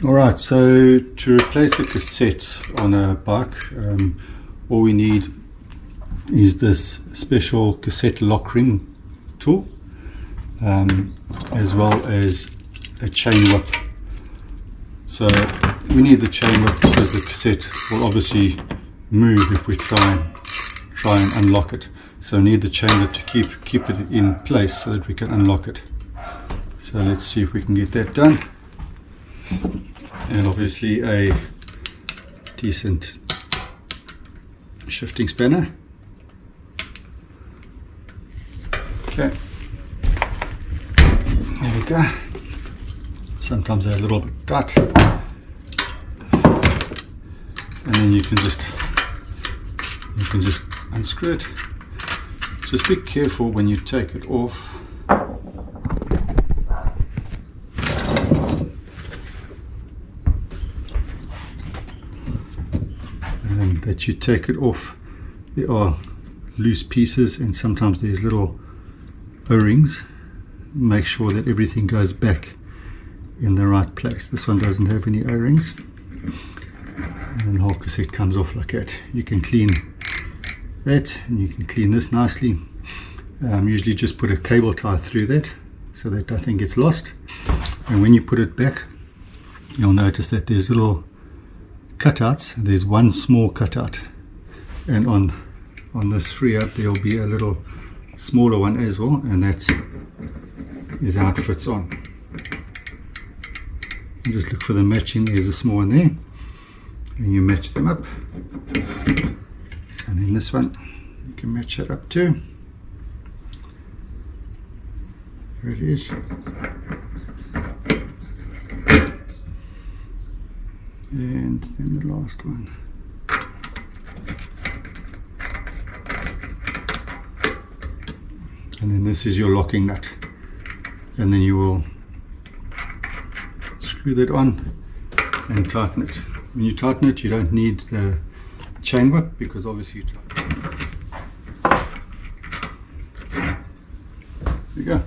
Alright, so to replace a cassette on a bike, all we need is this special cassette lock ring tool, as well as a chain whip. So we need the chain whip because the cassette will obviously move if we try and unlock it. So we need the chain whip to keep it in place so that we can unlock it. So let's see if we can get that done. And obviously a decent shifting spanner. Okay, there we go. Sometimes they're a little bit tight, and then you can just unscrew it. Just be careful when you take it off. And that you take it off, there are loose pieces and sometimes there's little O-rings. Make sure that everything goes back in the right place. This one doesn't have any O-rings, and the whole cassette comes off like that. You can clean that, and you can clean this nicely. Usually just put a cable tie through that so that nothing gets lost. And when you put it back, you'll notice that there's little cutouts. There's one small cutout, and on this free up there will be a little smaller one as well, and that is how it fits on. You just look for the matching. There's a small one there, and you match them up, and then this one you can match it up too. There it is. And then the last one. And then this is your locking nut, and then you will screw that on and tighten it. When you tighten it, you don't need the chain whip because obviously you tighten it. There you go.